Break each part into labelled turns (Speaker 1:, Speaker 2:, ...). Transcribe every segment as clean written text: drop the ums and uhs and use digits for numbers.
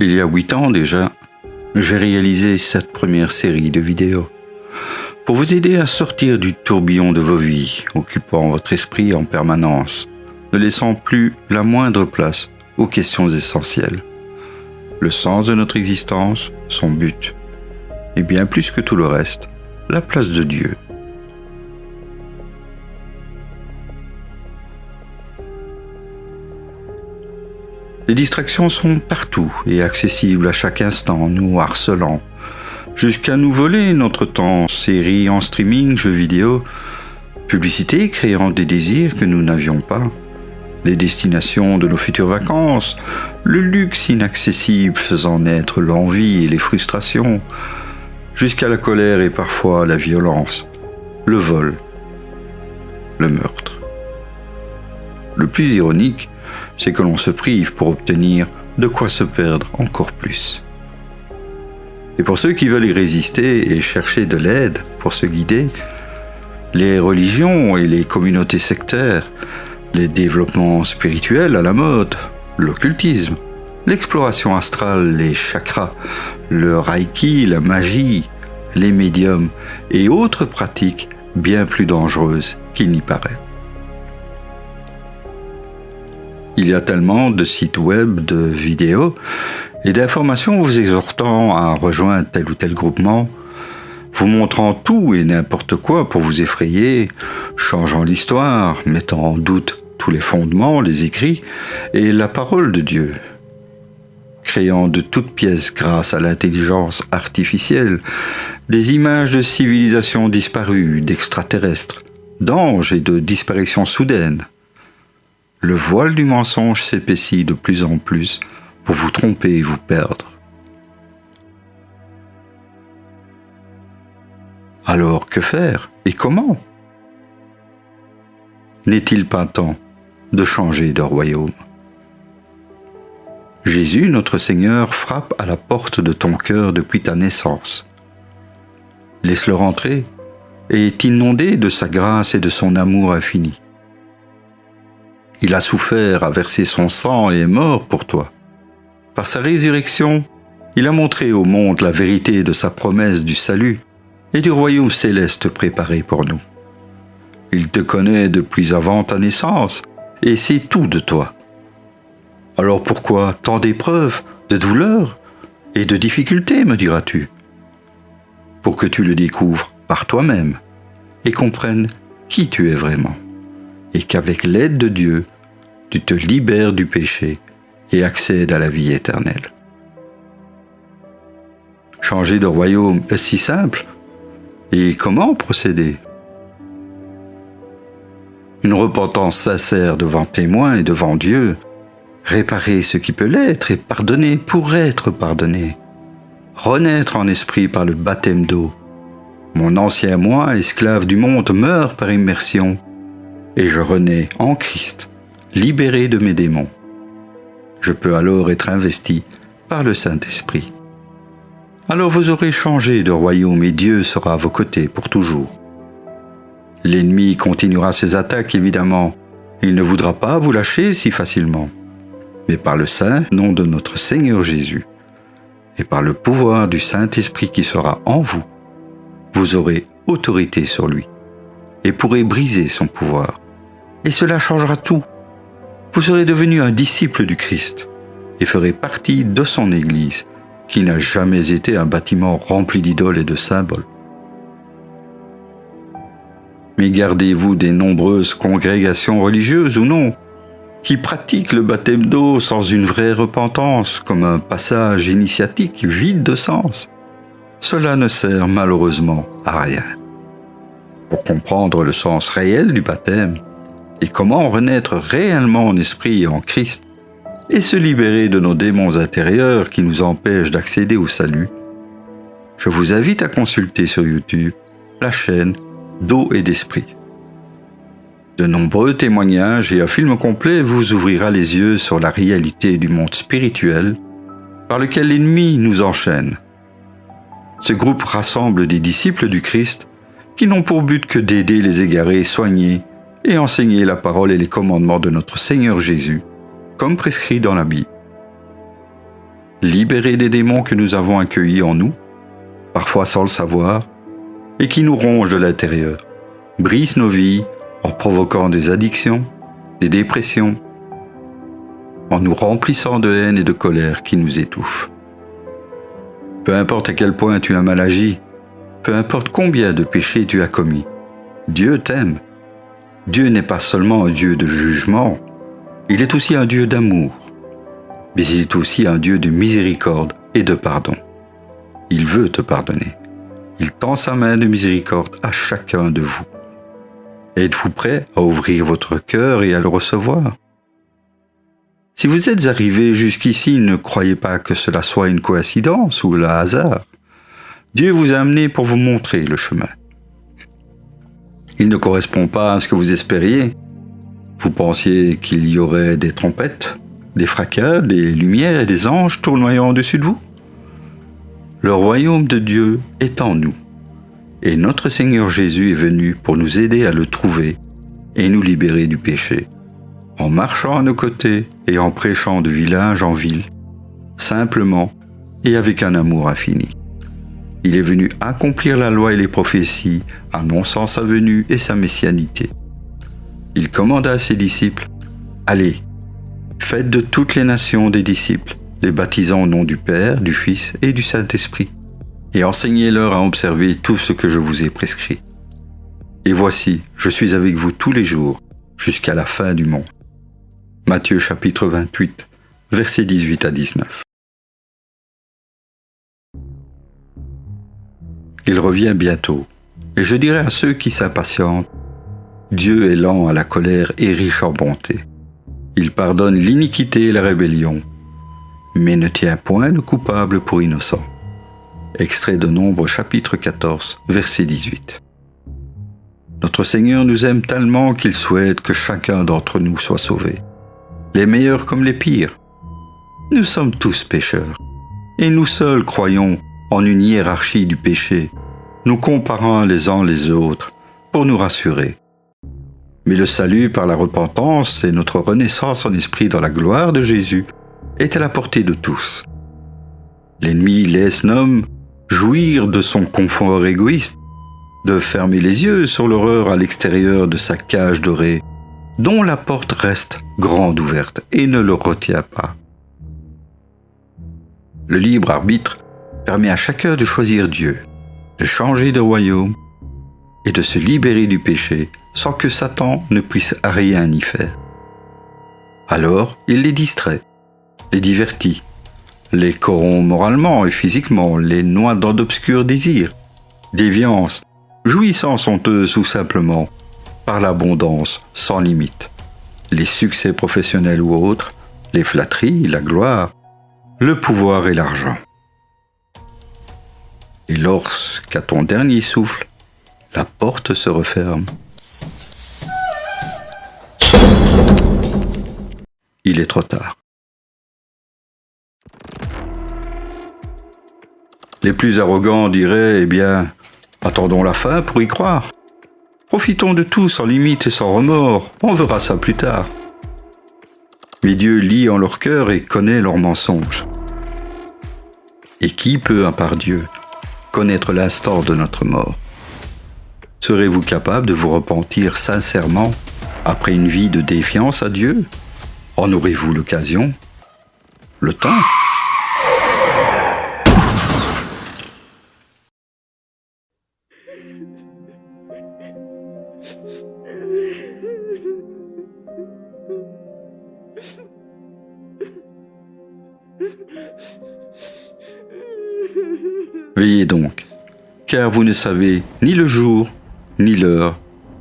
Speaker 1: Il y a 8 ans déjà, j'ai réalisé cette première série de vidéos pour vous aider à sortir du tourbillon de vos vies, occupant votre esprit en permanence, ne laissant plus la moindre place aux questions essentielles. Le sens de notre existence, son but, et bien plus que tout le reste, la place de Dieu. Les distractions sont partout et accessibles à chaque instant, nous harcelant, jusqu'à nous voler notre temps, séries en streaming, jeux vidéo, publicités créant des désirs que nous n'avions pas, les destinations de nos futures vacances, le luxe inaccessible faisant naître l'envie et les frustrations, jusqu'à la colère et parfois la violence, le vol, le meurtre. Le plus ironique, c'est que l'on se prive pour obtenir de quoi se perdre encore plus. Et pour ceux qui veulent y résister et chercher de l'aide pour se guider, les religions et les communautés sectaires, les développements spirituels à la mode, l'occultisme, l'exploration astrale, les chakras, le reiki, la magie, les médiums et autres pratiques bien plus dangereuses qu'il n'y paraît. Il y a tellement de sites web, de vidéos et d'informations vous exhortant à rejoindre tel ou tel groupement, vous montrant tout et n'importe quoi pour vous effrayer, changeant l'histoire, mettant en doute tous les fondements, les écrits et la parole de Dieu, créant de toutes pièces grâce à l'intelligence artificielle des images de civilisations disparues, d'extraterrestres, d'anges et de disparitions soudaines. Le voile du mensonge s'épaissit de plus en plus pour vous tromper et vous perdre. Alors que faire et comment ? N'est-il pas temps de changer de royaume ? Jésus, notre Seigneur, frappe à la porte de ton cœur depuis ta naissance. Laisse-le rentrer et est inondé de sa grâce et de son amour infini. Il a souffert, a versé son sang et est mort pour toi. Par sa résurrection, il a montré au monde la vérité de sa promesse du salut et du royaume céleste préparé pour nous. Il te connaît depuis avant ta naissance et sait tout de toi. Alors pourquoi tant d'épreuves, de douleurs et de difficultés, me diras-tu ? Pour que tu le découvres par toi-même et comprennes qui tu es vraiment. Et qu'avec l'aide de Dieu, tu te libères du péché et accèdes à la vie éternelle. Changer de royaume est si simple. Et comment procéder ? Une repentance sincère devant témoins et devant Dieu, réparer ce qui peut l'être et pardonner pour être pardonné. Renaître en esprit par le baptême d'eau. Mon ancien moi, esclave du monde, meurt par immersion. Et je renais en Christ, libéré de mes démons. Je peux alors être investi par le Saint-Esprit. Alors vous aurez changé de royaume et Dieu sera à vos côtés pour toujours. L'ennemi continuera ses attaques évidemment. Il ne voudra pas vous lâcher si facilement. Mais par le saint nom de notre Seigneur Jésus et par le pouvoir du Saint-Esprit qui sera en vous, vous aurez autorité sur lui et pourrez briser son pouvoir. Et cela changera tout. Vous serez devenu un disciple du Christ et ferez partie de son Église, qui n'a jamais été un bâtiment rempli d'idoles et de symboles. Mais gardez-vous des nombreuses congrégations religieuses ou non, qui pratiquent le baptême d'eau sans une vraie repentance, comme un passage initiatique vide de sens. Cela ne sert malheureusement à rien. Pour comprendre le sens réel du baptême, et comment renaître réellement en esprit et en Christ, et se libérer de nos démons intérieurs qui nous empêchent d'accéder au salut, je vous invite à consulter sur YouTube la chaîne d'eau et d'esprit. De nombreux témoignages et un film complet vous ouvrira les yeux sur la réalité du monde spirituel par lequel l'ennemi nous enchaîne. Ce groupe rassemble des disciples du Christ qui n'ont pour but que d'aider les égarés, soigner et enseigner la parole et les commandements de notre Seigneur Jésus, comme prescrit dans la Bible. libérés des démons que nous avons accueillis en nous, parfois sans le savoir, et qui nous rongent de l'intérieur, brisent nos vies en provoquant des addictions, des dépressions, en nous remplissant de haine et de colère qui nous étouffent. Peu importe à quel point tu as mal agi, peu importe combien de péchés tu as commis, Dieu t'aime. Dieu n'est pas seulement un Dieu de jugement, il est aussi un Dieu d'amour, mais il est aussi un Dieu de miséricorde et de pardon. Il veut te pardonner. Il tend sa main de miséricorde à chacun de vous. Êtes-vous prêt à ouvrir votre cœur et à le recevoir? Si vous êtes arrivé jusqu'ici, ne croyez pas que cela soit une coïncidence ou le hasard. Dieu vous a amené pour vous montrer le chemin. Il ne correspond pas à ce que vous espériez. Vous pensiez qu'il y aurait des trompettes, des fracas, des lumières et des anges tournoyant au-dessus de vous? Le royaume de Dieu est en nous, et notre Seigneur Jésus est venu pour nous aider à le trouver et nous libérer du péché, en marchant à nos côtés et en prêchant de village en ville, simplement et avec un amour infini. Il est venu accomplir la loi et les prophéties, annonçant sa venue et sa messianité. Il commanda à ses disciples, « Allez, faites de toutes les nations des disciples, les baptisant au nom du Père, du Fils et du Saint-Esprit, et enseignez-leur à observer tout ce que je vous ai prescrit. Et voici, je suis avec vous tous les jours, jusqu'à la fin du monde. » Matthieu chapitre 28, versets 18 à 19. Il revient bientôt, et je dirai à ceux qui s'impatientent, Dieu est lent à la colère et riche en bonté. Il pardonne l'iniquité et la rébellion, mais ne tient point le coupable pour innocent. Extrait de Nombre chapitre 14, verset 18. Notre Seigneur nous aime tellement qu'il souhaite que chacun d'entre nous soit sauvé, les meilleurs comme les pires. Nous sommes tous pécheurs, et nous seuls croyons en une hiérarchie du péché, nous comparant les uns les autres pour nous rassurer. Mais le salut par la repentance et notre renaissance en esprit dans la gloire de Jésus est à la portée de tous. L'ennemi laisse l'homme jouir de son confort égoïste, de fermer les yeux sur l'horreur à l'extérieur de sa cage dorée, dont la porte reste grande ouverte et ne le retient pas. Le libre arbitre permet à chacun de choisir Dieu, de changer de royaume et de se libérer du péché sans que Satan ne puisse rien y faire. Alors, il les distrait, les divertit, les corrompt moralement et physiquement, les noie dans d'obscurs désirs, déviances, jouissances honteuses ou simplement par l'abondance sans limite, les succès professionnels ou autres, les flatteries, la gloire, le pouvoir et l'argent. Et lorsqu'à ton dernier souffle, la porte se referme, il est trop tard. Les plus arrogants diraient, eh bien, attendons la fin pour y croire. Profitons de tout sans limite et sans remords, on verra ça plus tard. Mais Dieu lit en leur cœur et connaît leurs mensonges. Et qui peut, à part Dieu, connaître l'instant de notre mort? Serez-vous capable de vous repentir sincèrement après une vie de défiance à Dieu? En aurez-vous l'occasion? Le temps? Veillez donc, car vous ne savez ni le jour, ni l'heure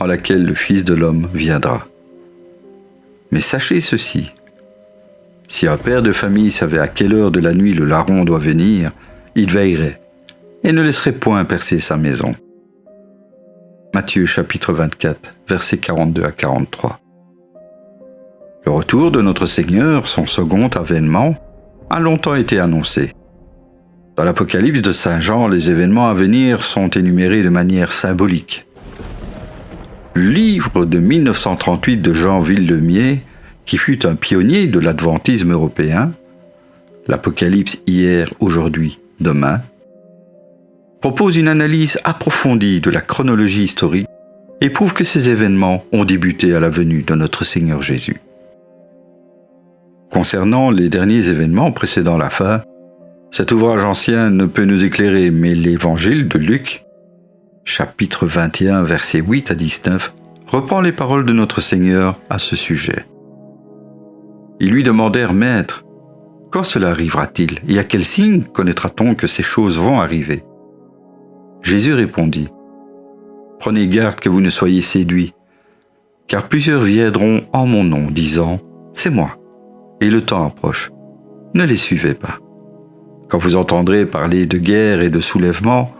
Speaker 1: en laquelle le Fils de l'homme viendra. Mais sachez ceci, si un père de famille savait à quelle heure de la nuit le larron doit venir, il veillerait et ne laisserait point percer sa maison. Matthieu chapitre 24, versets 42 à 43. Le retour de notre Seigneur, son second avènement, a longtemps été annoncé. Dans l'Apocalypse de Saint Jean, les événements à venir sont énumérés de manière symbolique. Le livre de 1938 de Jean Villemier, qui fut un pionnier de l'adventisme européen, l'Apocalypse hier, aujourd'hui, demain, propose une analyse approfondie de la chronologie historique et prouve que ces événements ont débuté à la venue de notre Seigneur Jésus. Concernant les derniers événements précédant la fin, cet ouvrage ancien ne peut nous éclairer, mais l'Évangile de Luc, chapitre 21, versets 8 à 19, reprend les paroles de notre Seigneur à ce sujet. Ils lui demandèrent, « Maître, quand cela arrivera-t-il et à quel signe connaîtra-t-on que ces choses vont arriver ?» Jésus répondit, « Prenez garde que vous ne soyez séduits, car plusieurs viendront en mon nom, disant, « C'est moi », et le temps approche. Ne les suivez pas. Quand vous entendrez parler de guerre et de soulèvement,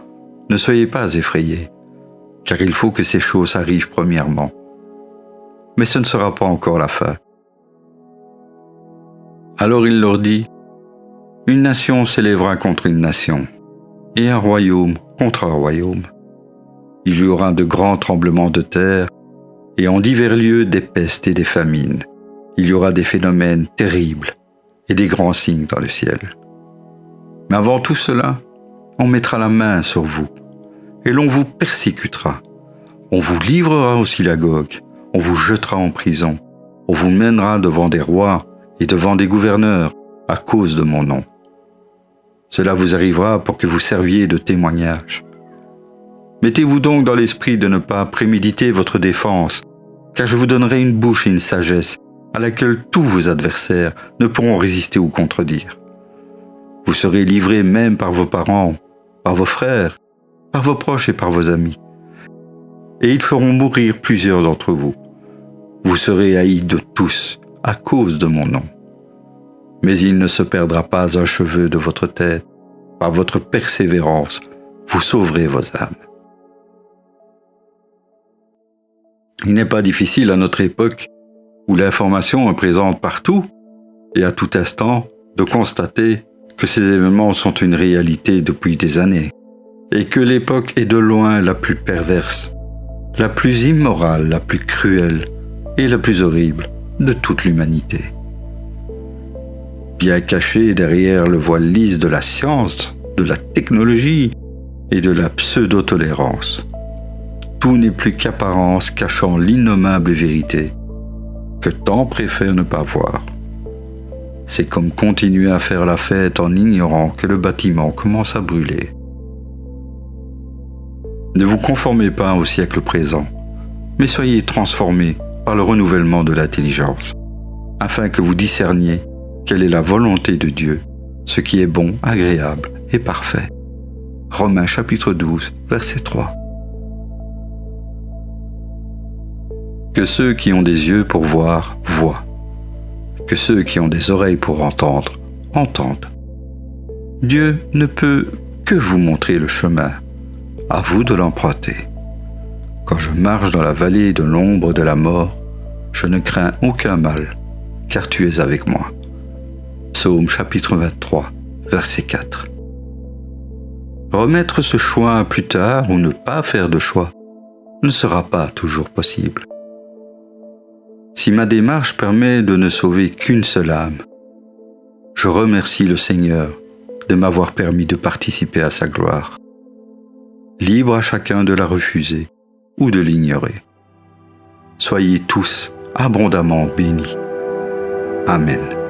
Speaker 1: ne soyez pas effrayés, car il faut que ces choses arrivent premièrement. Mais ce ne sera pas encore la fin. Alors il leur dit, « Une nation s'élèvera contre une nation, et un royaume contre un royaume. Il y aura de grands tremblements de terre, et en divers lieux des pestes et des famines. Il y aura des phénomènes terribles et des grands signes dans le ciel. Mais avant tout cela, on mettra la main sur vous, et l'on vous persécutera. On vous livrera aux synagogues, on vous jettera en prison, on vous mènera devant des rois et devant des gouverneurs à cause de mon nom. Cela vous arrivera pour que vous serviez de témoignage. Mettez-vous donc dans l'esprit de ne pas préméditer votre défense, car je vous donnerai une bouche et une sagesse à laquelle tous vos adversaires ne pourront résister ou contredire. Vous serez livrés même par vos parents, par vos frères, par vos proches et par vos amis. Et ils feront mourir plusieurs d'entre vous. Vous serez haïs de tous à cause de mon nom. Mais il ne se perdra pas un cheveu de votre tête. Par votre persévérance, vous sauverez vos âmes. Il n'est pas difficile à notre époque, où l'information est présente partout et à tout instant, de constater que ces événements sont une réalité depuis des années, et que l'époque est de loin la plus perverse, la plus immorale, la plus cruelle et la plus horrible de toute l'humanité. Bien caché derrière le voile lisse de la science, de la technologie et de la pseudo-tolérance, tout n'est plus qu'apparence cachant l'innommable vérité que tant préfèrent ne pas voir. C'est comme continuer à faire la fête en ignorant que le bâtiment commence à brûler. Ne vous conformez pas au siècle présent, mais soyez transformés par le renouvellement de l'intelligence, afin que vous discerniez quelle est la volonté de Dieu, ce qui est bon, agréable et parfait. Romains chapitre 12, verset 3. Que ceux qui ont des yeux pour voir, voient. Que ceux qui ont des oreilles pour entendre, entendent. Dieu ne peut que vous montrer le chemin. À vous de l'emprunter. Quand je marche dans la vallée de l'ombre de la mort, je ne crains aucun mal, car tu es avec moi. Psaume chapitre 23, verset 4. Remettre ce choix à plus tard ou ne pas faire de choix ne sera pas toujours possible. Si ma démarche permet de ne sauver qu'une seule âme, je remercie le Seigneur de m'avoir permis de participer à sa gloire. Libre à chacun de la refuser ou de l'ignorer. Soyez tous abondamment bénis. Amen.